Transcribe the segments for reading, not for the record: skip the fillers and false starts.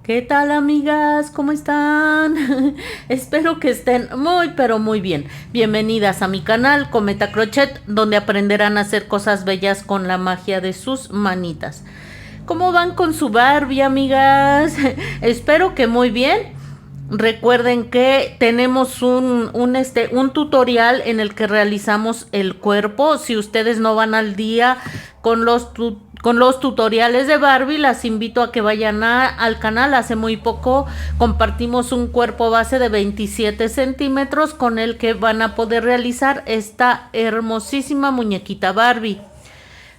¿Qué tal, amigas? ¿Cómo están? Espero que estén muy pero muy bien. Bienvenidas a mi canal Cometa Crochet, donde aprenderán a hacer cosas bellas con la magia de sus manitas. ¿Cómo van con su Barbie, amigas? Espero que muy bien. Recuerden que tenemos un tutorial en el que realizamos el cuerpo. Si ustedes no van al día con los tutoriales de Barbie, las invito a que vayan al canal. Hace muy poco compartimos un cuerpo base de 27 centímetros con el que van a poder realizar esta hermosísima muñequita Barbie.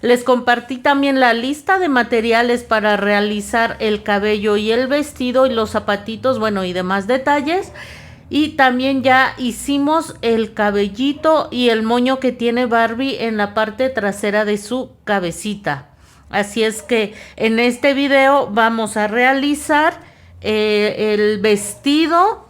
Les compartí también la lista de materiales para realizar el cabello y el vestido y los zapatitos, bueno, y demás detalles. Y también ya hicimos el cabellito y el moño que tiene Barbie en la parte trasera de su cabecita. Así es que en este video vamos a realizar el vestido,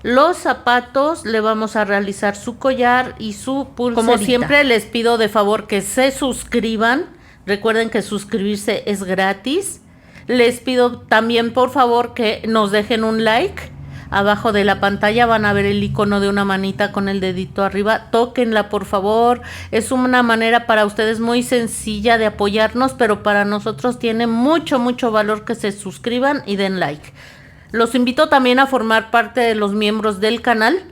los zapatos, le vamos a realizar su collar y su pulserita. Como siempre les pido de favor que se suscriban. Recuerden que suscribirse es gratis. Les pido también por favor que nos dejen un like. Abajo de la pantalla van a ver el icono de una manita con el dedito arriba. Tóquenla por favor. Es una manera para ustedes muy sencilla de apoyarnos, pero para nosotros tiene mucho valor que se suscriban y den like. Los invito también a formar parte de los miembros del canal.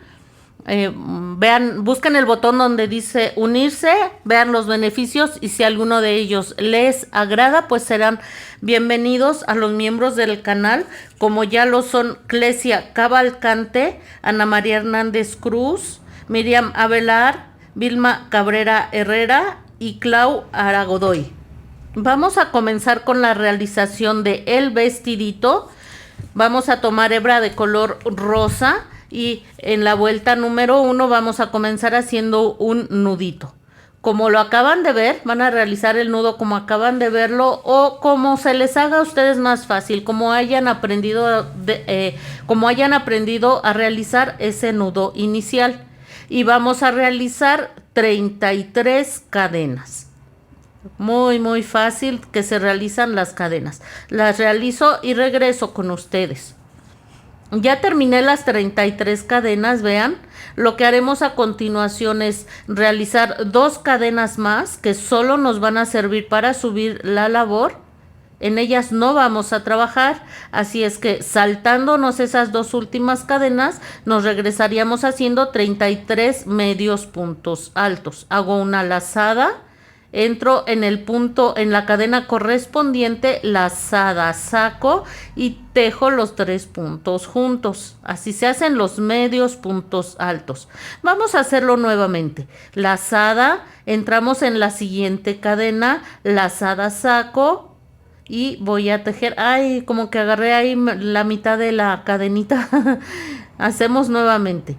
Vean, busquen el botón donde dice unirse, vean los beneficios y si alguno de ellos les agrada, pues serán bienvenidos a los miembros del canal, como ya lo son Clesia Cavalcante, Ana María Hernández Cruz, Miriam Avelar, Vilma Cabrera Herrera y Clau Aragodoy. Vamos a comenzar con la realización de el vestidito. Vamos a tomar hebra de color rosa y en la vuelta número 1 vamos a comenzar haciendo un nudito. Como lo acaban de ver, van a realizar el nudo como acaban de verlo o como se les haga a ustedes más fácil, como hayan aprendido a realizar ese nudo inicial. Y vamos a realizar 33 cadenas. Muy fácil que se realizan las cadenas. Las realizo y regreso con ustedes. Ya terminé las 33 cadenas, vean. Lo que haremos a continuación es realizar 2 cadenas más que solo nos van a servir para subir la labor. En ellas no vamos a trabajar, así es que saltándonos esas 2 últimas cadenas, nos regresaríamos haciendo 33 medios puntos altos. Hago una lazada. Entro en el punto, en la cadena correspondiente, lazada, saco y tejo los 3 puntos juntos. Así se hacen los medios puntos altos. Vamos a hacerlo nuevamente. Lazada, entramos en la siguiente cadena, lazada, saco y voy a tejer. Ay, como que agarré ahí la mitad de la cadenita. Hacemos nuevamente.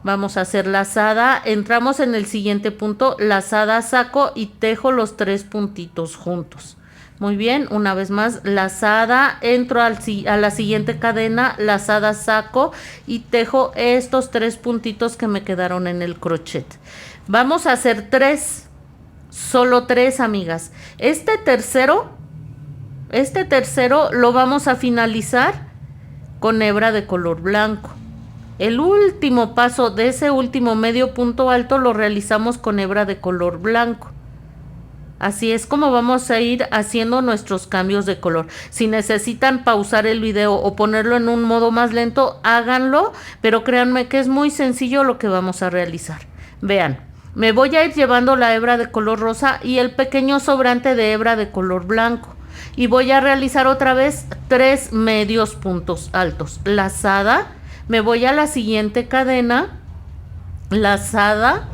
Vamos a hacer lazada, entramos en el siguiente punto, lazada, saco y tejo los 3 puntitos juntos. Muy bien, una vez más, lazada, entro a la siguiente cadena, lazada, saco y tejo estos 3 puntitos que me quedaron en el crochet. Vamos a hacer 3, solo 3, amigas. Este tercero lo vamos a finalizar con hebra de color blanco. El último paso de ese último medio punto alto lo realizamos con hebra de color blanco. Así es como vamos a ir haciendo nuestros cambios de color. Si necesitan pausar el video o ponerlo en un modo más lento, háganlo, pero créanme que es muy sencillo lo que vamos a realizar. Vean, me voy a ir llevando la hebra de color rosa y el pequeño sobrante de hebra de color blanco. Y voy a realizar otra vez 3 medios puntos altos. Lazada. Me voy a la siguiente cadena, lazada,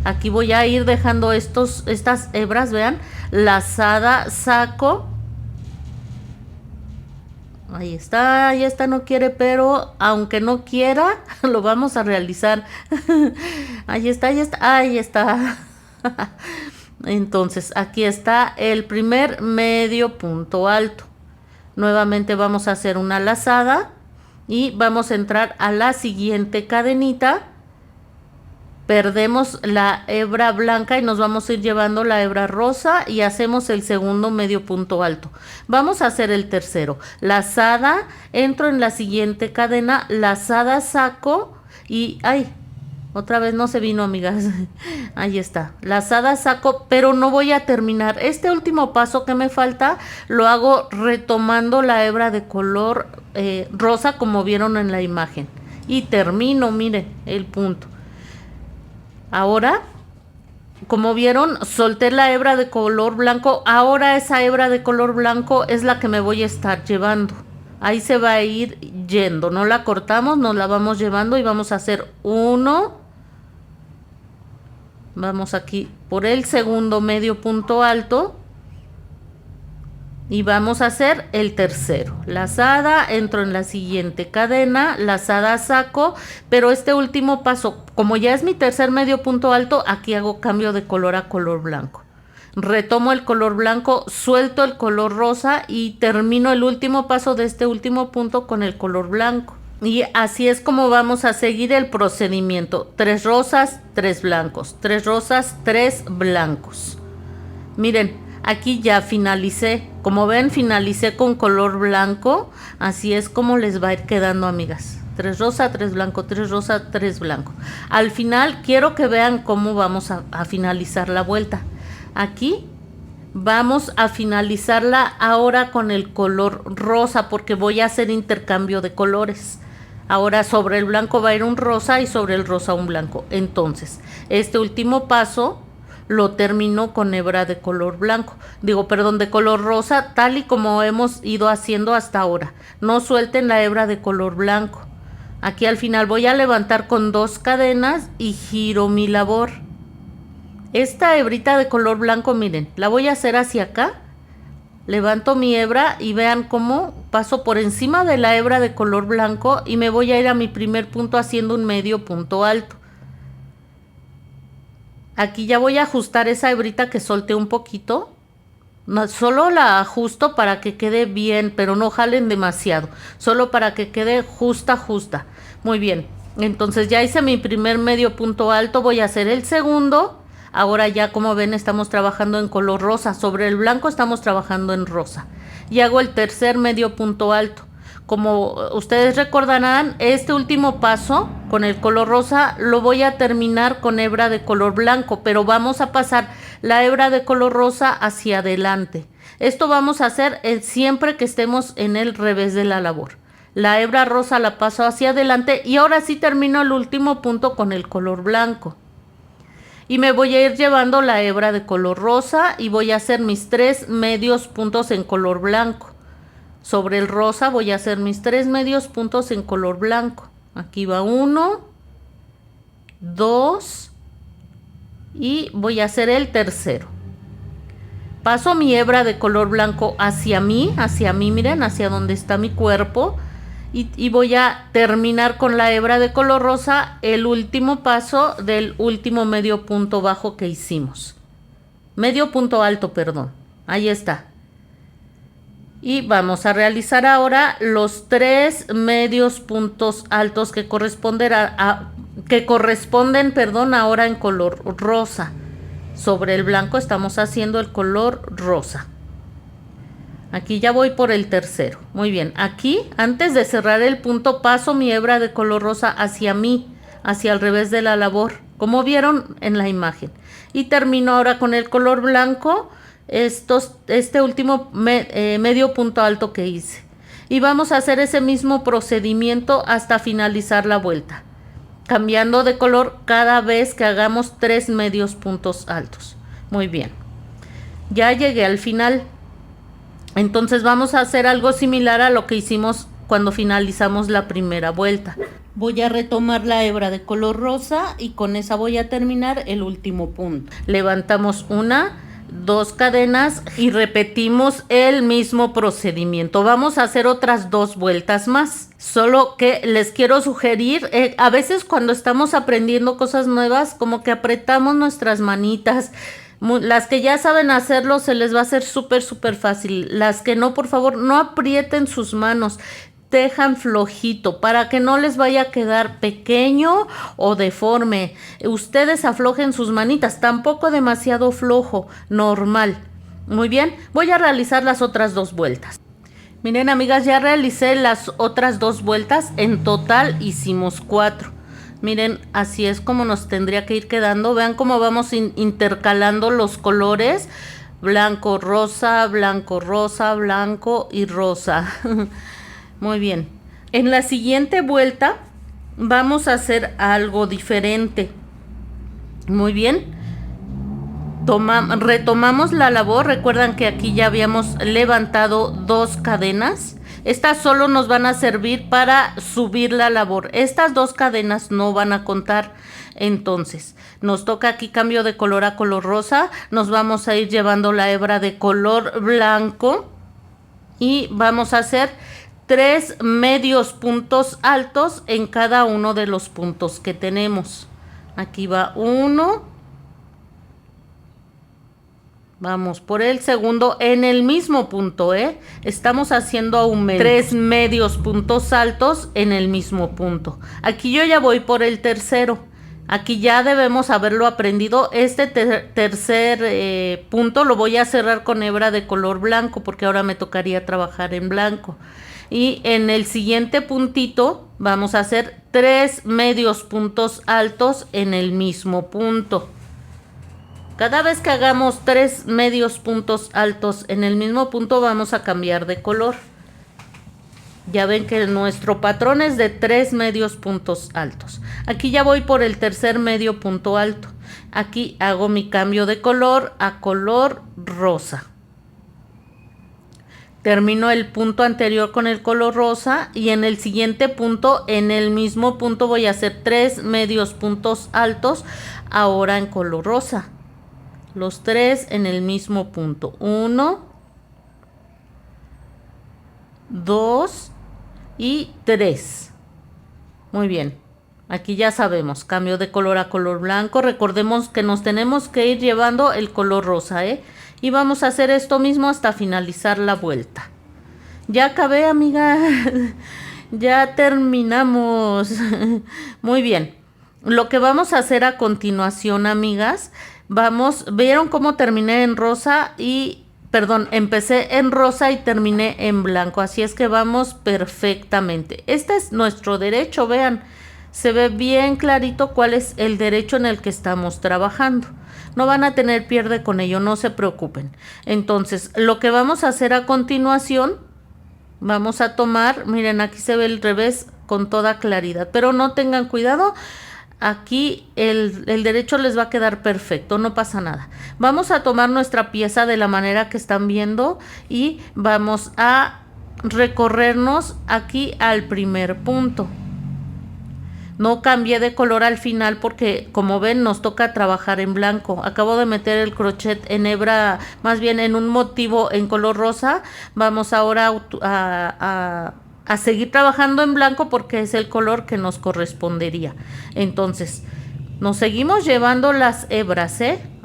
aquí voy a ir dejando estas hebras, vean, lazada, saco, ahí está, no quiere, pero aunque no quiera, lo vamos a realizar. Ahí está. Entonces, aquí está el primer medio punto alto. Nuevamente vamos a hacer una lazada. Y vamos a entrar a la siguiente cadenita perdemos la hebra blanca y nos vamos a ir llevando la hebra rosa y hacemos el segundo medio punto alto. Vamos a hacer el tercero. Lazada, entro en la siguiente cadena, lazada saco y ¡ay! Otra vez no se vino, amigas. Ahí está. Lazada saco, pero no voy a terminar. Este último paso que me falta lo hago retomando la hebra de color rosa como vieron en la imagen. Y termino, miren, el punto. Ahora, como vieron, solté la hebra de color blanco. Ahora esa hebra de color blanco es la que me voy a estar llevando. Ahí se va a ir yendo. No la cortamos, nos la vamos llevando y vamos a hacer uno. Vamos aquí por el segundo medio punto alto. Y vamos a hacer el tercero. Lazada, entro en la siguiente cadena, lazada saco, pero este último paso, como ya es mi tercer medio punto alto, aquí hago cambio de color a color blanco. Retomo el color blanco, suelto el color rosa y termino el último paso de este último punto con el color blanco. Y así es como vamos a seguir el procedimiento. 3 rosas, 3 blancos, 3 rosas, 3 blancos. Miren. Aquí ya finalicé, como ven finalicé con color blanco, así es como les va a ir quedando, amigas. 3 rosa, 3 blanco, 3 rosa, 3 blanco. Al final quiero que vean cómo vamos a finalizar la vuelta. Aquí vamos a finalizarla ahora con el color rosa porque voy a hacer intercambio de colores. Ahora sobre el blanco va a ir un rosa y sobre el rosa un blanco. Entonces, este último paso lo termino con hebra de color blanco, de color rosa, tal y como hemos ido haciendo hasta ahora. No suelten la hebra de color blanco. Aquí al final voy a levantar con 2 cadenas y giro mi labor. Esta hebrita de color blanco, miren, la voy a hacer hacia acá. Levanto mi hebra y vean cómo paso por encima de la hebra de color blanco y me voy a ir a mi primer punto haciendo un medio punto alto. Aquí ya voy a ajustar esa hebrita que solté un poquito. No, solo la ajusto para que quede bien, pero no jalen demasiado. Solo para que quede justa. Muy bien. Entonces ya hice mi primer medio punto alto. Voy a hacer el segundo. Ahora ya como ven estamos trabajando en color rosa. Sobre el blanco estamos trabajando en rosa. Y hago el tercer medio punto alto. Como ustedes recordarán, este último paso con el color rosa lo voy a terminar con hebra de color blanco, pero vamos a pasar la hebra de color rosa hacia adelante. Esto vamos a hacer siempre que estemos en el revés de la labor. La hebra rosa la paso hacia adelante y ahora sí termino el último punto con el color blanco. Y me voy a ir llevando la hebra de color rosa y voy a hacer mis 3 medios puntos en color blanco. Sobre el rosa voy a hacer mis 3 medios puntos en color blanco. Aquí va 1, 2 y voy a hacer el tercero. Paso mi hebra de color blanco hacia mí, miren, hacia donde está mi cuerpo. Y voy a terminar con la hebra de color rosa el último paso del último medio punto bajo que hicimos. Medio punto alto, perdón. Ahí está. Y vamos a realizar ahora los 3 medios puntos altos que corresponden ahora en color rosa. Sobre el blanco estamos haciendo el color rosa. Aquí ya voy por el tercero. Muy bien, aquí antes de cerrar el punto paso mi hebra de color rosa hacia mí, hacia el revés de la labor, como vieron en la imagen. Y termino ahora con el color blanco. Este último medio punto alto que hice y vamos a hacer ese mismo procedimiento hasta finalizar la vuelta, cambiando de color cada vez que hagamos 3 medios puntos altos. Muy bien, ya llegué al final. Entonces vamos a hacer algo similar a lo que hicimos cuando finalizamos la primera vuelta. Voy a retomar la hebra de color rosa y con esa voy a terminar el último punto. Levantamos 1, 2 cadenas y repetimos el mismo procedimiento. Vamos a hacer otras 2 vueltas más. Solo que les quiero sugerir, a veces cuando estamos aprendiendo cosas nuevas, como que apretamos nuestras manitas. Las que ya saben hacerlo se les va a hacer súper fácil. Las que no, por favor, no aprieten sus manos. tejan flojito para que no les vaya a quedar pequeño o deforme. Ustedes aflojen sus manitas, tampoco demasiado flojo, normal. Muy bien, voy a realizar las otras 2 vueltas. Miren, amigas, ya realicé las otras 2 vueltas. En total hicimos 4. Miren, así es como nos tendría que ir quedando. Vean cómo vamos intercalando los colores. Blanco, rosa, blanco, rosa, blanco y rosa. Muy bien. En la siguiente vuelta vamos a hacer algo diferente. Muy bien. Retomamos la labor. Recuerdan que aquí ya habíamos levantado 2 cadenas. Estas solo nos van a servir para subir la labor. Estas 2 cadenas no van a contar. Entonces, nos toca aquí cambio de color a color rosa. Nos vamos a ir llevando la hebra de color blanco. Y vamos a hacer 3 medios puntos altos en cada uno de los puntos que tenemos. Aquí va 1. Vamos por el segundo en el mismo punto, Estamos haciendo un 3 medios puntos altos en el mismo punto. Aquí yo ya voy por el tercero. Aquí ya debemos haberlo aprendido. Este tercer punto lo voy a cerrar con hebra de color blanco porque ahora me tocaría trabajar en blanco. Y en el siguiente puntito vamos a hacer 3 medios puntos altos en el mismo punto. Cada vez que hagamos 3 medios puntos altos en el mismo punto vamos a cambiar de color. Ya ven que nuestro patrón es de 3 medios puntos altos. Aquí ya voy por el tercer medio punto alto. Aquí hago mi cambio de color a color rosa. Termino el punto anterior con el color rosa y en el siguiente punto, en el mismo punto voy a hacer 3 medios puntos altos ahora en color rosa. Los 3 en el mismo punto. 1, 2 y 3. Muy bien. Aquí ya sabemos, cambio de color a color blanco. Recordemos que nos tenemos que ir llevando el color rosa, Y vamos a hacer esto mismo hasta finalizar la vuelta. Ya acabé, amiga. Ya terminamos. Muy bien. Lo que vamos a hacer a continuación, amigas, vieron cómo terminé en rosa empecé en rosa y terminé en blanco, así es que vamos perfectamente. Este es nuestro derecho, vean, se ve bien clarito cuál es el derecho en el que estamos trabajando. No van a tener pierde con ello, no se preocupen. Entonces, lo que vamos a hacer a continuación, vamos a tomar, miren, aquí se ve el revés con toda claridad, pero no tengan cuidado. Aquí el derecho les va a quedar perfecto, no pasa nada. Vamos a tomar nuestra pieza de la manera que están viendo y vamos a recorrernos aquí al primer punto. No cambié de color al final porque, como ven, nos toca trabajar en blanco. Acabo de meter el crochet en hebra, más bien en un motivo en color rosa. Vamos ahora a seguir trabajando en blanco porque es el color que nos correspondería. Entonces, nos seguimos llevando las hebras,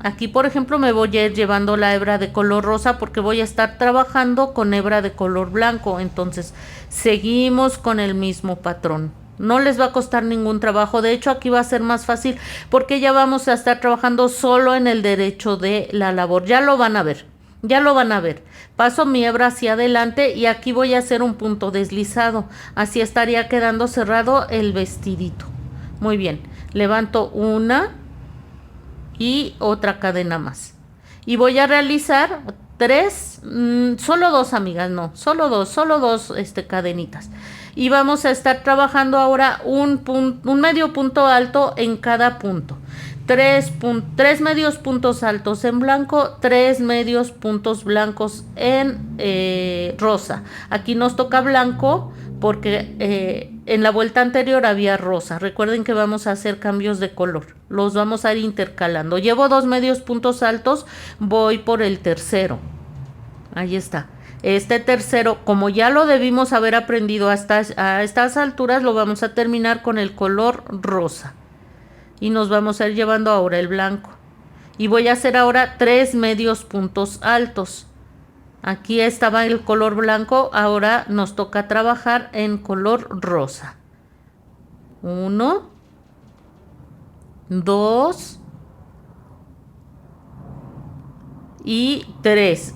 Aquí, por ejemplo, me voy a ir llevando la hebra de color rosa porque voy a estar trabajando con hebra de color blanco. Entonces, seguimos con el mismo patrón. No les va a costar ningún trabajo. De hecho, aquí va a ser más fácil porque ya vamos a estar trabajando solo en el derecho de la labor. Ya lo van a ver. Ya lo van a ver. Paso mi hebra hacia adelante y aquí voy a hacer un punto deslizado. Así estaría quedando cerrado el vestidito. Muy bien. Levanto una y otra cadena más. Y voy a realizar 3, solo 2, amigas, no, solo dos cadenitas. Y vamos a estar trabajando ahora un medio punto alto en cada punto. 3 medios puntos altos en blanco, 3 medios puntos blancos en rosa. Aquí nos toca blanco porque en la vuelta anterior había rosa. Recuerden que vamos a hacer cambios de color. Los vamos a ir intercalando. Llevo 2 medios puntos altos, voy por el tercero. Ahí está. Este tercero, como ya lo debimos haber aprendido a estas alturas, lo vamos a terminar con el color rosa. Y nos vamos a ir llevando ahora el blanco. Y voy a hacer ahora 3 medios puntos altos. Aquí estaba el color blanco, ahora nos toca trabajar en color rosa. 1, 2 y 3.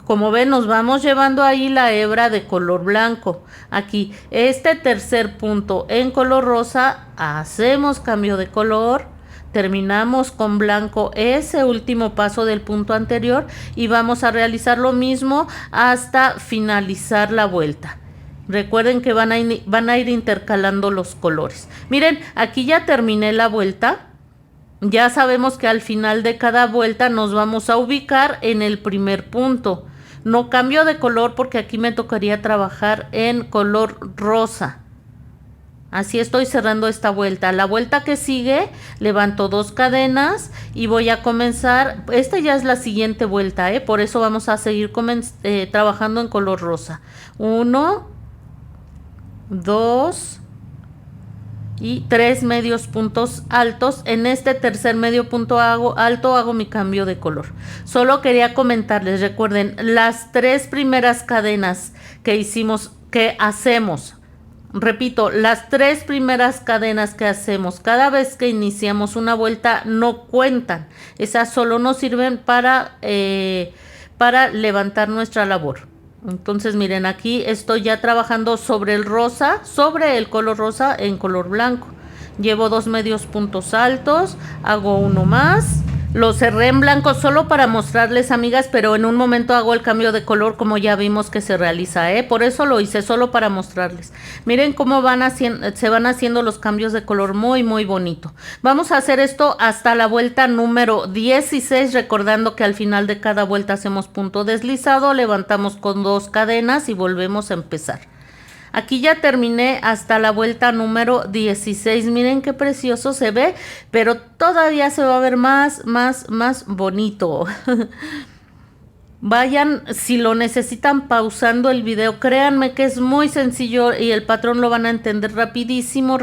Como ven, nos vamos llevando ahí la hebra de color blanco. Aquí, este tercer punto en color rosa, hacemos cambio de color, terminamos con blanco ese último paso del punto anterior y vamos a realizar lo mismo hasta finalizar la vuelta. Recuerden que van a ir intercalando los colores. Miren, aquí ya terminé la vuelta. Ya sabemos que al final de cada vuelta nos vamos a ubicar en el primer punto. No cambio de color porque aquí me tocaría trabajar en color rosa. Así estoy cerrando esta vuelta. La vuelta que sigue, levanto 2 cadenas y voy a comenzar. Esta ya es la siguiente vuelta, por eso vamos a seguir trabajando en color rosa. 1, 2 y 3 medios puntos altos. En este tercer medio punto alto hago mi cambio de color. Solo quería comentarles, recuerden, las 3 primeras cadenas que hacemos, repito, las 3 primeras cadenas que hacemos cada vez que iniciamos una vuelta no cuentan. Esas solo nos sirven para levantar nuestra labor. Entonces miren, aquí estoy ya trabajando sobre el rosa, sobre el color rosa en color blanco. Llevo 2 medios puntos altos, hago uno más. Lo cerré en blanco solo para mostrarles, amigas, pero en un momento hago el cambio de color como ya vimos que se realiza, Por eso lo hice solo para mostrarles. Miren cómo se van haciendo los cambios de color muy, muy bonito. Vamos a hacer esto hasta la vuelta número 16, recordando que al final de cada vuelta hacemos punto deslizado, levantamos con 2 cadenas y volvemos a empezar. Aquí ya terminé hasta la vuelta número 16. Miren qué precioso se ve, pero todavía se va a ver más bonito. Vayan, si lo necesitan, pausando el video. Créanme que es muy sencillo y el patrón lo van a entender rapidísimo.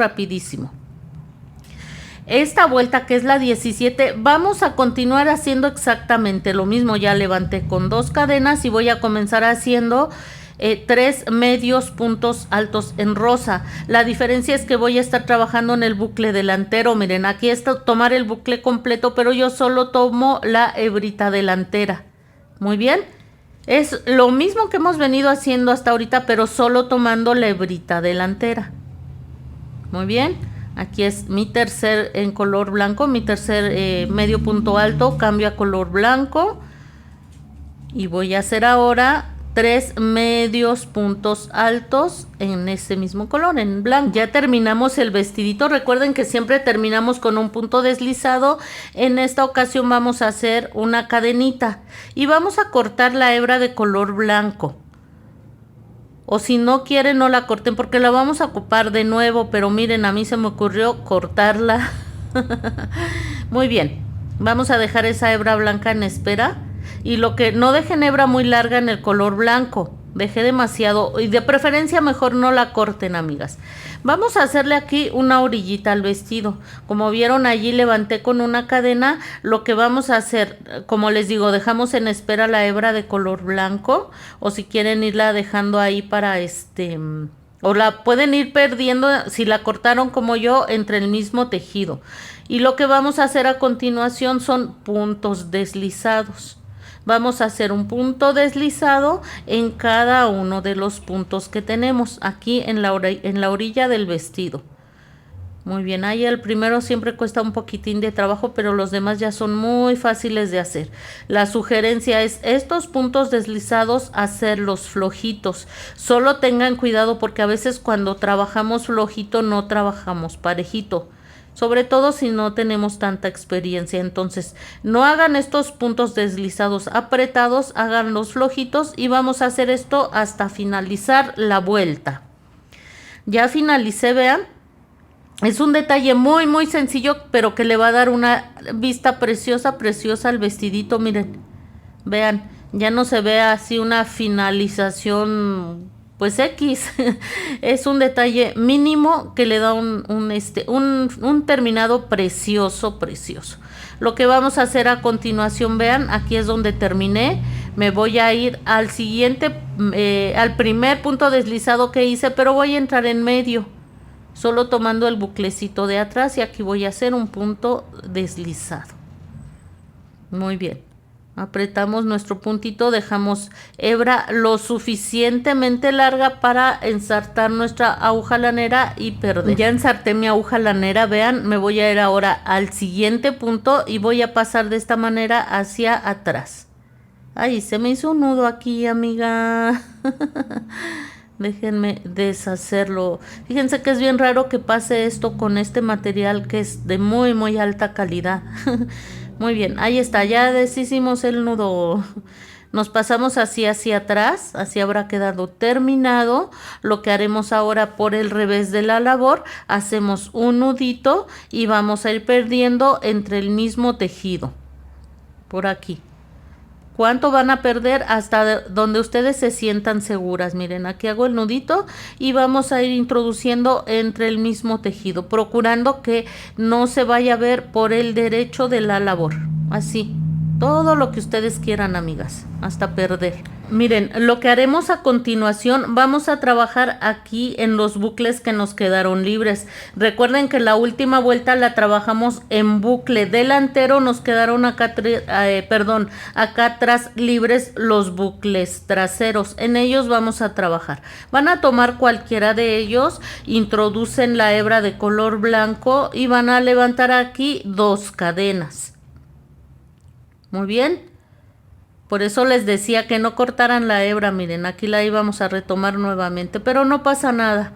Esta vuelta, que es la 17, vamos a continuar haciendo exactamente lo mismo. Ya levanté con 2 cadenas y voy a comenzar haciendo 3 medios puntos altos en rosa. La diferencia es que voy a estar trabajando en el bucle delantero. Miren, aquí está tomar el bucle completo, pero yo solo tomo la hebrita delantera. Muy bien, es lo mismo que hemos venido haciendo hasta ahorita, pero solo tomando la hebrita delantera. Muy bien, aquí es mi tercer en color blanco, mi tercer medio punto alto, cambio a color blanco y voy a hacer ahora 3 medios puntos altos en ese mismo color, en blanco. Ya terminamos el vestidito. Recuerden que siempre terminamos con un punto deslizado. En esta ocasión vamos a hacer una cadenita y vamos a cortar la hebra de color blanco. O si no quieren, no la corten porque la vamos a ocupar de nuevo. Pero miren, a mí se me ocurrió cortarla. Muy bien. Vamos a dejar esa hebra blanca en espera. Y lo que no dejen hebra muy larga en el color blanco. Dejé demasiado. Y de preferencia mejor no la corten, amigas. Vamos a hacerle aquí una orillita al vestido. Como vieron, allí levanté con una cadena. Lo que vamos a hacer, como les digo, dejamos en espera la hebra de color blanco. O si quieren irla dejando ahí para o la pueden ir perdiendo si la cortaron como yo entre el mismo tejido. Y lo que vamos a hacer a continuación son puntos deslizados. Vamos a hacer un punto deslizado en cada uno de los puntos que tenemos aquí en la orilla del vestido. Muy bien, ahí el primero siempre cuesta un poquitín de trabajo, pero los demás ya son muy fáciles de hacer. La sugerencia es estos puntos deslizados hacerlos flojitos. Solo tengan cuidado porque a veces cuando trabajamos flojito no trabajamos parejito. Sobre todo si no tenemos tanta experiencia. Entonces, no hagan estos puntos deslizados apretados, háganlos flojitos y vamos a hacer esto hasta finalizar la vuelta. Ya finalicé, vean. Es un detalle muy, muy sencillo, pero que le va a dar una vista preciosa, preciosa al vestidito. Miren, vean, ya no se ve así una finalización pues X. Es un detalle mínimo que le da un terminado precioso, precioso. Lo que vamos a hacer a continuación, vean, aquí es donde terminé. Me voy a ir al siguiente, al primer punto deslizado que hice, pero voy a entrar en medio, solo tomando el buclecito de atrás, y aquí voy a hacer un punto deslizado. Muy bien. Apretamos nuestro puntito, dejamos hebra lo suficientemente larga para ensartar nuestra aguja lanera y perder. Ya ensarté mi aguja lanera, vean, me voy a ir ahora al siguiente punto y voy a pasar de esta manera hacia atrás. Ay, se me hizo un nudo aquí, amiga. Déjenme deshacerlo. Fíjense que es bien raro que pase esto con este material que es de muy alta calidad. Muy bien, ahí está, ya deshicimos el nudo. Nos pasamos hacia atrás, así habrá quedado terminado. Lo que haremos ahora por el revés de la labor, hacemos un nudito y vamos a ir perdiendo entre el mismo tejido. Por aquí. ¿Cuánto van a perder? Hasta donde ustedes se sientan seguras. Miren, aquí hago el nudito y vamos a ir introduciendo entre el mismo tejido, procurando que no se vaya a ver por el derecho de la labor. Así, todo lo que ustedes quieran, amigas, hasta perder. Miren, lo que haremos a continuación, vamos a trabajar aquí en los bucles que nos quedaron libres. Recuerden que la última vuelta la trabajamos en bucle delantero, nos quedaron acá, acá atrás libres los bucles traseros. En ellos vamos a trabajar. Van a tomar cualquiera de ellos, introducen la hebra de color blanco y van a levantar aquí 2 cadenas. Muy bien. Por eso les decía que no cortaran la hebra. Miren, aquí la íbamos a retomar nuevamente, pero no pasa nada.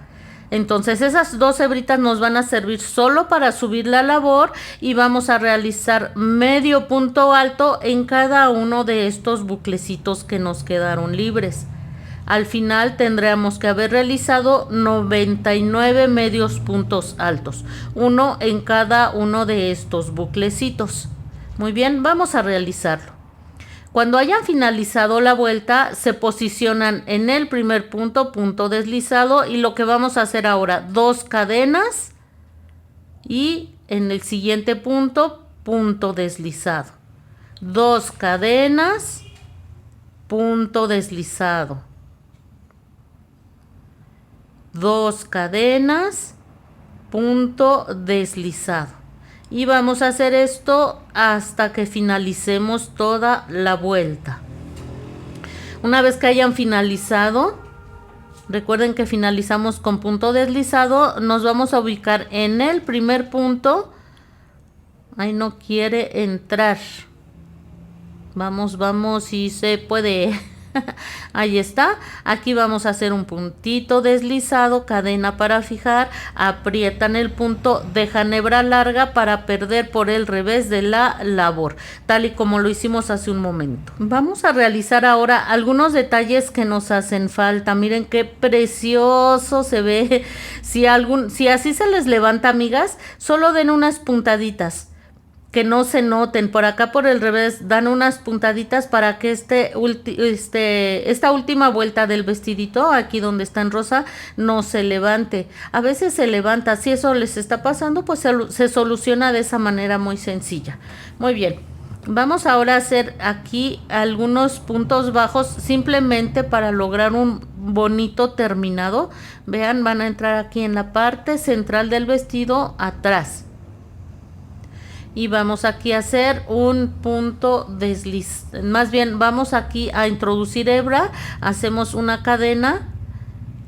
Entonces esas 2 hebritas nos van a servir solo para subir la labor y vamos a realizar medio punto alto en cada uno de estos buclecitos que nos quedaron libres. Al final tendremos que haber realizado 99 medios puntos altos, uno en cada uno de estos buclecitos. Muy bien, vamos a realizarlo. Cuando hayan finalizado la vuelta, se posicionan en el primer punto, punto deslizado, y lo que vamos a hacer ahora, 2 cadenas y en el siguiente punto, punto deslizado. 2 cadenas, punto deslizado. 2 cadenas, punto deslizado. Y vamos a hacer esto hasta que finalicemos toda la vuelta. Una vez que hayan finalizado, recuerden que finalizamos con punto deslizado, nos vamos a ubicar en el primer punto. Ahí no quiere entrar. Vamos, si se puede. Ahí está. Aquí vamos a hacer un puntito deslizado, cadena para fijar, aprietan el punto, dejan hebra larga para perder por el revés de la labor, tal y como lo hicimos hace un momento. Vamos a realizar ahora algunos detalles que nos hacen falta. Miren qué precioso se ve. Si así se les levanta, amigas, solo den unas puntaditas, que no se noten. Por acá por el revés dan unas puntaditas para que esta última vuelta del vestidito, aquí donde está en rosa, no se levante. A veces se levanta. Si eso les está pasando, pues se soluciona de esa manera muy sencilla. Muy bien, vamos ahora a hacer aquí algunos puntos bajos simplemente para lograr un bonito terminado. Vean, van a entrar aquí en la parte central del vestido atrás. Y vamos aquí a hacer un punto más bien vamos aquí a introducir hebra, hacemos una cadena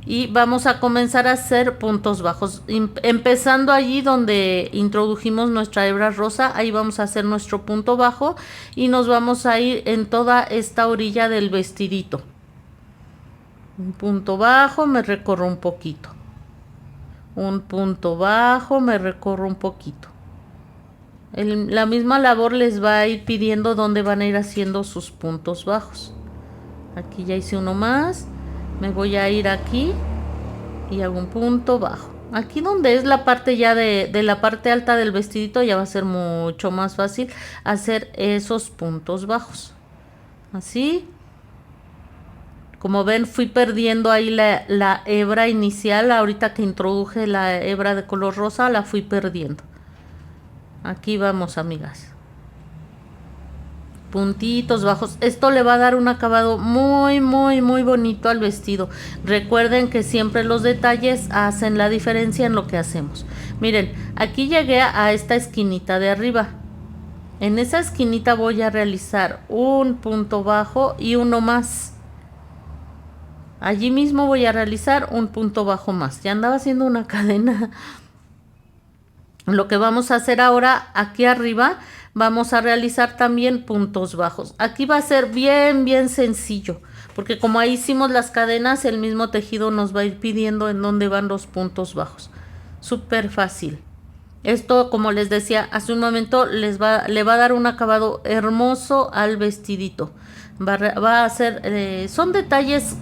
y vamos a comenzar a hacer puntos bajos, empezando allí donde introdujimos nuestra hebra rosa. Ahí vamos a hacer nuestro punto bajo y nos vamos a ir en toda esta orilla del vestidito. Un punto bajo, me recorro un poquito, un punto bajo, me recorro un poquito. La misma labor les va a ir pidiendo dónde van a ir haciendo sus puntos bajos. Aquí ya hice uno más, me voy a ir aquí y hago un punto bajo. Aquí donde es la parte ya de la parte alta del vestidito, ya va a ser mucho más fácil hacer esos puntos bajos. Así. Como ven, fui perdiendo ahí la hebra inicial. Ahorita que introduje la hebra de color rosa, la fui perdiendo. Aquí vamos, amigas. puntitos bajos. Esto le va a dar un acabado muy muy bonito al vestido. Recuerden que siempre los detalles hacen la diferencia en lo que hacemos. Miren, aquí llegué a esta esquinita de arriba. En esa esquinita voy a realizar un punto bajo y uno más. Allí mismo voy a realizar un punto bajo más. Ya andaba haciendo una cadena. Lo que vamos a hacer ahora, aquí arriba, vamos a realizar también puntos bajos. Aquí va a ser bien sencillo, porque como ahí hicimos las cadenas, el mismo tejido nos va a ir pidiendo en dónde van los puntos bajos. Súper fácil. Esto, como les decía hace un momento, le va a dar un acabado hermoso al vestidito. Va a ser, son detalles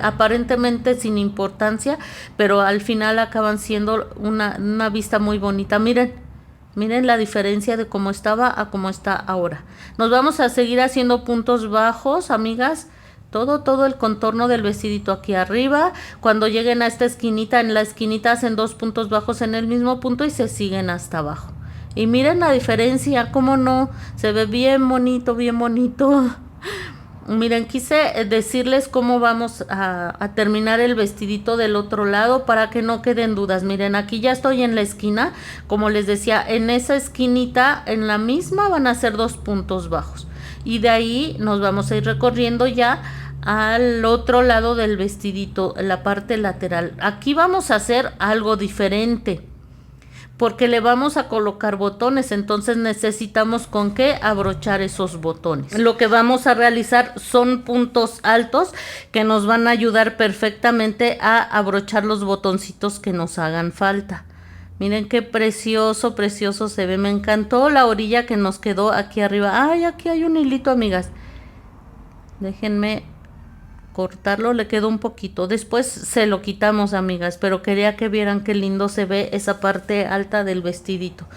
aparentemente sin importancia, pero al final acaban siendo una vista muy bonita. Miren la diferencia de cómo estaba a cómo está ahora. Nos vamos a seguir haciendo puntos bajos, amigas, todo el contorno del vestidito aquí arriba. Cuando lleguen a esta esquinita, en la esquinita hacen 2 puntos bajos en el mismo punto y se siguen hasta abajo. Y miren la diferencia, cómo no, se ve bien bonito. Miren, quise decirles cómo vamos a terminar el vestidito del otro lado para que no queden dudas. Miren, aquí ya estoy en la esquina. Como les decía, en esa esquinita, en la misma, van a ser 2 puntos bajos. Y de ahí nos vamos a ir recorriendo ya al otro lado del vestidito, la parte lateral. Aquí vamos a hacer algo diferente, porque le vamos a colocar botones, entonces necesitamos con qué abrochar esos botones. Lo que vamos a realizar son puntos altos que nos van a ayudar perfectamente a abrochar los botoncitos que nos hagan falta. Miren qué precioso se ve. Me encantó la orilla que nos quedó aquí arriba. Ay, aquí hay un hilito, amigas. Déjenme cortarlo, le quedó un poquito. Después se lo quitamos, amigas, pero quería que vieran qué lindo se ve esa parte alta del vestidito.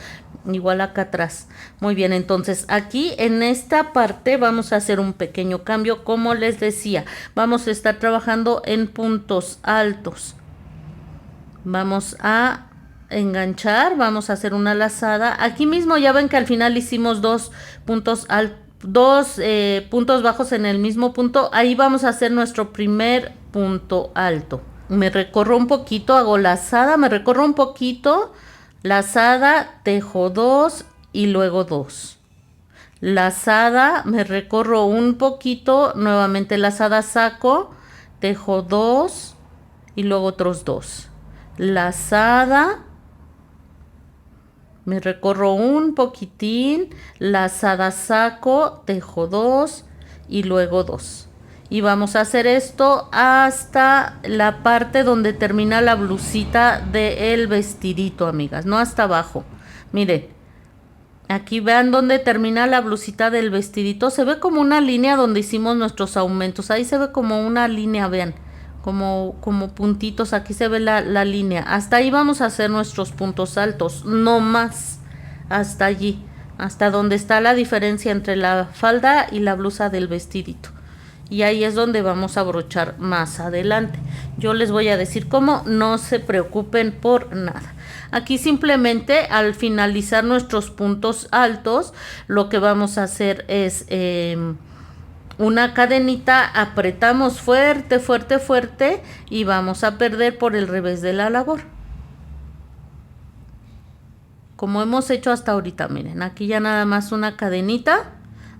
Igual acá atrás. Muy bien, entonces aquí en esta parte vamos a hacer un pequeño cambio. Como les decía, vamos a estar trabajando en puntos altos. Vamos a enganchar, vamos a hacer una lazada. Aquí mismo ya ven que al final hicimos 2 puntos altos, 2 puntos bajos en el mismo punto. Ahí vamos a hacer nuestro primer punto alto. Me recorro un poquito, hago lazada, me recorro un poquito, lazada, tejo 2 y luego 2. Lazada, me recorro un poquito, nuevamente lazada, saco, tejo 2 y luego otros 2. Lazada, me recorro un poquitín, lazada, saco, tejo 2 y luego 2. Y vamos a hacer esto hasta la parte donde termina la blusita del vestidito, amigas, no hasta abajo. Miren, aquí vean donde termina la blusita del vestidito. Se ve como una línea donde hicimos nuestros aumentos. Ahí se ve como una línea, vean. Como puntitos, aquí se ve la línea. Hasta ahí vamos a hacer nuestros puntos altos, no más, hasta allí, hasta donde está la diferencia entre la falda y la blusa del vestidito. Y ahí es donde vamos a brochar más adelante. Yo les voy a decir cómo, no se preocupen por nada. Aquí simplemente al finalizar nuestros puntos altos, lo que vamos a hacer es una cadenita, apretamos fuerte y vamos a perder por el revés de la labor, como hemos hecho hasta ahorita. Miren, aquí ya nada más una cadenita,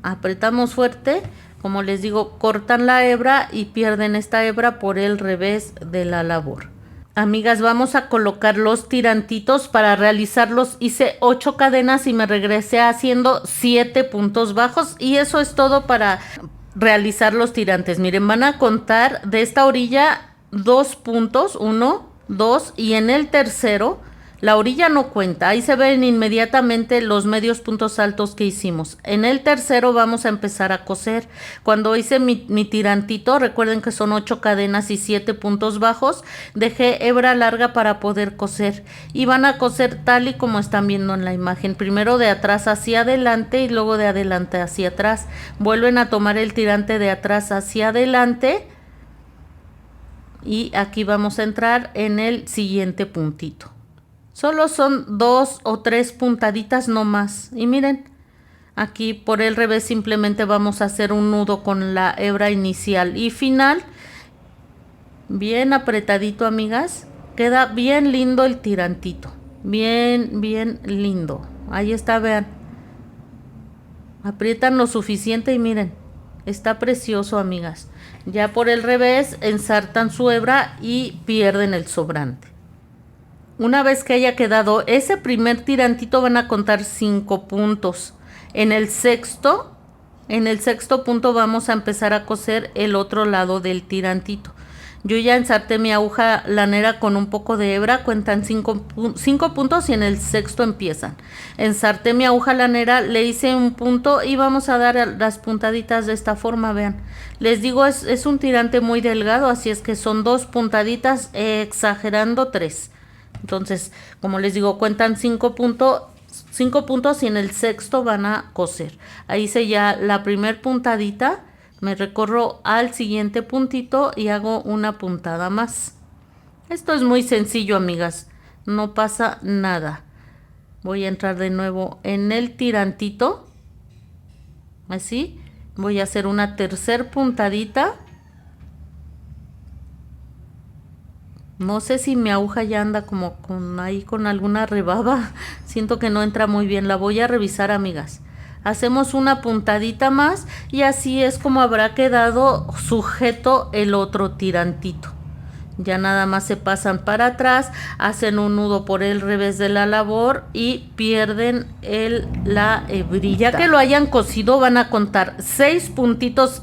apretamos fuerte, como les digo, cortan la hebra y pierden esta hebra por el revés de la labor. Amigas, vamos a colocar los tirantitos. Para realizarlos hice 8 cadenas y me regresé haciendo 7 puntos bajos, y eso es todo para realizar los tirantes. Miren, van a contar de esta orilla 2 puntos, 1, 2, y en el tercero la orilla no cuenta. Ahí se ven inmediatamente los medios puntos altos que hicimos. En el tercero vamos a empezar a coser. Cuando hice mi tirantito, recuerden que son 8 cadenas y 7 puntos bajos, dejé hebra larga para poder coser, y van a coser tal y como están viendo en la imagen. Primero de atrás hacia adelante y luego de adelante hacia atrás. Vuelven a tomar el tirante de atrás hacia adelante, y aquí vamos a entrar en el siguiente puntito. Solo son 2 o 3 puntaditas no más. Y miren, Aquí por el revés simplemente vamos a hacer un nudo con la hebra inicial y final. Bien apretadito, amigas. Queda bien lindo el tirantito. Bien, bien lindo. Ahí está, vean. Aprietan lo suficiente y miren. Está precioso, amigas. Ya por el revés ensartan su hebra y pierden el sobrante. Una vez que haya quedado ese primer tirantito van a contar 5 puntos. En el sexto punto vamos a empezar a coser el otro lado del tirantito. Yo ya ensarté mi aguja lanera con un poco de hebra, cuentan 5 puntos y en el sexto empiezan. Ensarté mi aguja lanera, le hice un punto y vamos a dar las puntaditas de esta forma, vean. Les digo, es un tirante muy delgado, así es que son 2 puntaditas, exagerando 3. Entonces, como les digo, cuentan 5 puntos y en el sexto van a coser. Ahí hice ya la primer puntadita. Me recorro al siguiente puntito y hago una puntada más. Esto es muy sencillo, amigas. No pasa nada. Voy a entrar de nuevo en el tirantito. Así. Voy a hacer una tercer puntadita. No sé si mi aguja ya anda como con alguna rebaba. Siento que no entra muy bien. La voy a revisar, amigas. Hacemos una puntadita más y así es como habrá quedado sujeto el otro tirantito. Ya nada más se pasan para atrás, hacen un nudo por el revés de la labor y pierden la hebrilla. Ya que lo hayan cosido van a contar 6 puntitos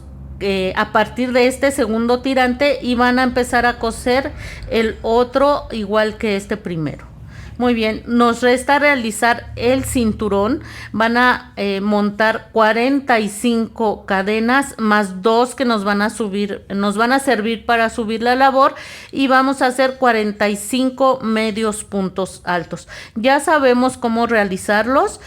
a partir de este segundo tirante y van a empezar a coser el otro igual que este primero. Muy bien, nos resta realizar el cinturón. Van a montar 45 cadenas más 2 que nos van a servir para subir la labor y vamos a hacer 45 medios puntos altos. Ya sabemos cómo realizarlos.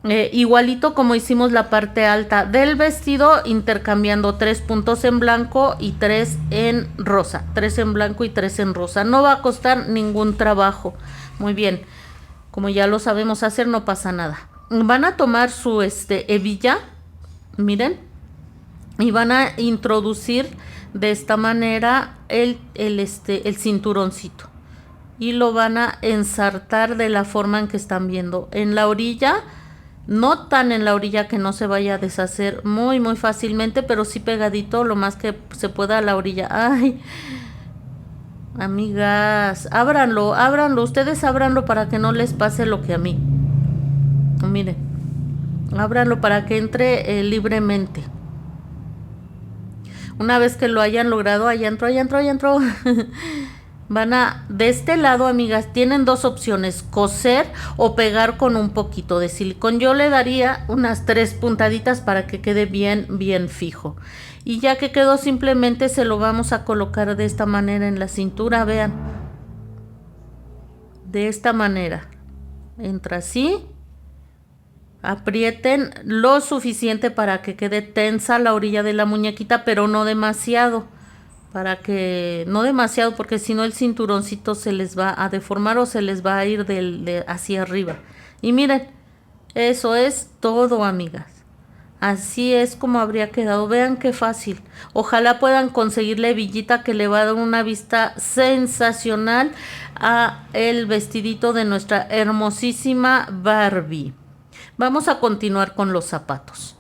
Igualito como hicimos la parte alta del vestido, intercambiando 3 puntos en blanco y 3 en rosa. 3 en blanco y 3 en rosa. No va a costar ningún trabajo. Muy bien, como ya lo sabemos hacer, no pasa nada. Van a tomar su hebilla, miren, y van a introducir de esta manera el cinturoncito. Y lo van a ensartar de la forma en que están viendo. En la orilla, no tan en la orilla que no se vaya a deshacer muy, muy fácilmente, pero sí pegadito lo más que se pueda a la orilla. ¡Ay! Amigas, ábranlo, ustedes ábranlo para que no les pase lo que a mí. Miren, ábranlo para que entre libremente. Una vez que lo hayan logrado, allá entró. Van a, de este lado, amigas, tienen 2 opciones, coser o pegar con un poquito de silicón. Yo le daría unas 3 puntaditas para que quede bien, bien fijo. Y ya que quedó, simplemente se lo vamos a colocar de esta manera en la cintura, vean. De esta manera. Entra así. Aprieten lo suficiente para que quede tensa la orilla de la muñequita, pero no demasiado. No demasiado, porque si no el cinturoncito se les va a deformar o se les va a ir hacia arriba. Y miren, eso es todo, amigas. Así es como habría quedado. Vean qué fácil. Ojalá puedan conseguir la hebillita que le va a dar una vista sensacional a el vestidito de nuestra hermosísima Barbie. Vamos a continuar con los zapatos.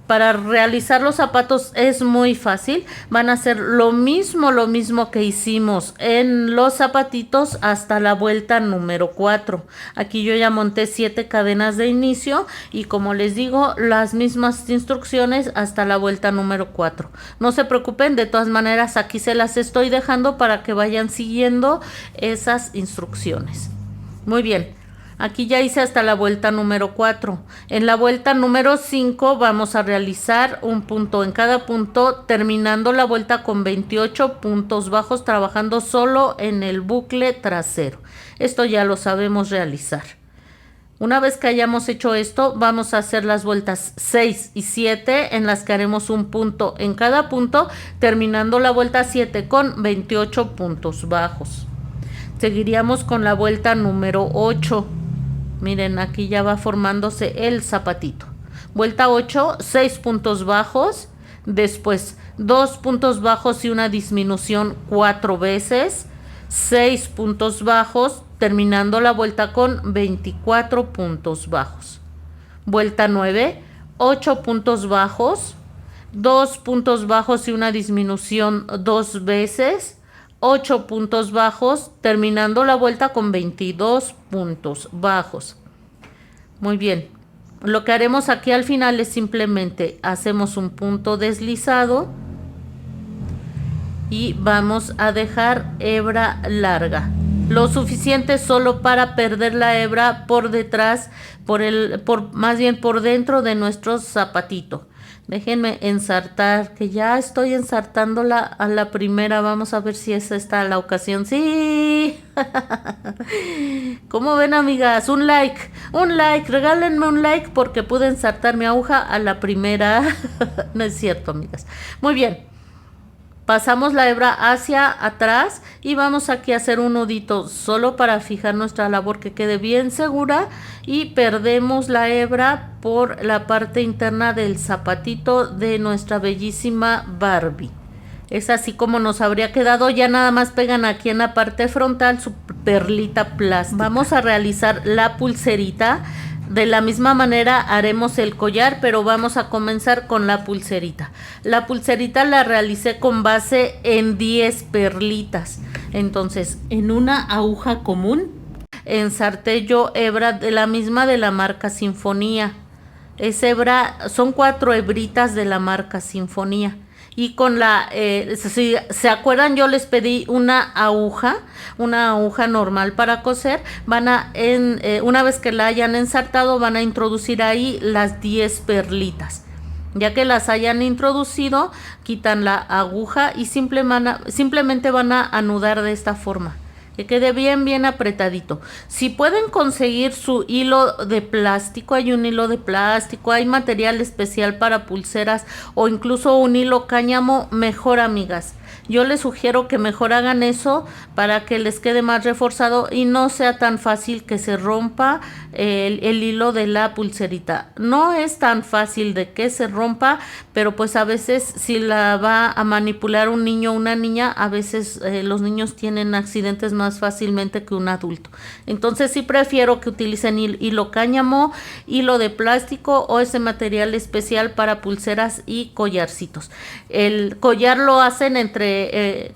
Para realizar los zapatos es muy fácil. Van a hacer lo mismo que hicimos en los zapatitos hasta la vuelta número 4. Aquí yo ya monté 7 cadenas de inicio y como les digo, las mismas instrucciones hasta la vuelta número 4. No se preocupen, de todas maneras aquí se las estoy dejando para que vayan siguiendo esas instrucciones. Muy bien. Aquí ya hice hasta la vuelta número 4. En la vuelta número 5 vamos a realizar un punto en cada punto, terminando la vuelta con 28 puntos bajos, trabajando solo en el bucle trasero. Esto ya lo sabemos realizar. Una vez que hayamos hecho esto, vamos a hacer las vueltas 6 y 7, en las que haremos un punto en cada punto, terminando la vuelta 7 con 28 puntos bajos. Seguiríamos con la vuelta número 8. Miren, aquí ya va formándose el zapatito. Vuelta 8, 6 puntos bajos, después 2 puntos bajos y una disminución 4 veces, 6 puntos bajos, terminando la vuelta con 24 puntos bajos. Vuelta 9, 8 puntos bajos, 2 puntos bajos y una disminución 2 veces, 8 puntos bajos, terminando la vuelta con 22 puntos bajos. Muy bien. Lo que haremos aquí al final es simplemente hacemos un punto deslizado y vamos a dejar hebra larga. Lo suficiente solo para perder la hebra por detrás, más bien por dentro de nuestro zapatito. Déjenme ensartar, que ya estoy ensartándola a la primera. Vamos a ver si es esta la ocasión. ¡Sí! ¿Cómo ven, amigas? Un like, regálenme un like porque pude ensartar mi aguja a la primera. No es cierto, amigas. Muy bien. Pasamos la hebra hacia atrás y vamos aquí a hacer un nudito solo para fijar nuestra labor que quede bien segura, y perdemos la hebra por la parte interna del zapatito de nuestra bellísima Barbie. Es así como nos habría quedado. Ya nada más pegan aquí en la parte frontal su perlita plástica. Vamos a realizar la pulserita. De la misma manera haremos el collar, pero vamos a comenzar con la pulserita. La pulserita la realicé con base en 10 perlitas. Entonces, en una aguja común, ensarté yo hebra de la misma de la marca Sinfonía. Es hebra, son 4 hebritas de la marca Sinfonía. Y con si se acuerdan, yo les pedí una aguja normal para coser. Una vez que la hayan ensartado, van a introducir ahí las 10 perlitas. Ya que las hayan introducido, quitan la aguja y simplemente van a anudar de esta forma. Que quede bien apretadito. Si pueden conseguir su hilo de plástico, hay un hilo de plástico, hay material especial para pulseras o incluso un hilo cáñamo, mejor, amigas. Yo les sugiero que mejor hagan eso para que les quede más reforzado y no sea tan fácil que se rompa el hilo de la pulserita. No es tan fácil de que se rompa, pero pues a veces si la va a manipular un niño o una niña, a veces los niños tienen accidentes más fácilmente que un adulto. Entonces sí prefiero que utilicen hilo cáñamo, hilo de plástico o ese material especial para pulseras y collarcitos. El collar lo hacen entre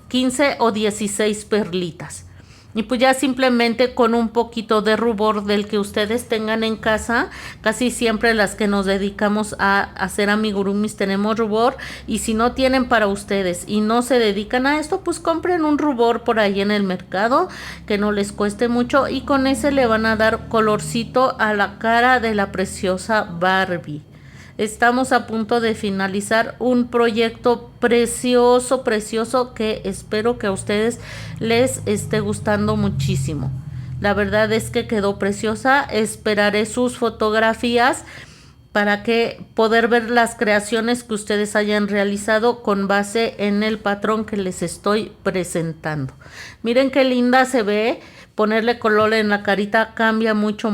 15 o 16 perlitas. Y pues ya simplemente con un poquito de rubor del que ustedes tengan en casa. Casi siempre las que nos dedicamos a hacer amigurumis tenemos rubor. Y si no tienen para ustedes y no se dedican a esto, pues compren un rubor por ahí en el mercado que no les cueste mucho. Y con ese le van a dar colorcito a la cara de la preciosa Barbie. Estamos a punto de finalizar un proyecto precioso que espero que a ustedes les esté gustando muchísimo. La verdad es que quedó preciosa. Esperaré sus fotografías para poder ver las creaciones que ustedes hayan realizado con base en el patrón que les estoy presentando. Miren qué linda se ve. Ponerle color en la carita cambia mucho.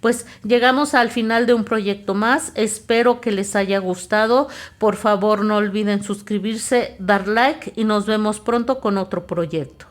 Pues llegamos al final de un proyecto más. Espero que les haya gustado. Por favor, no olviden suscribirse, dar like y nos vemos pronto con otro proyecto.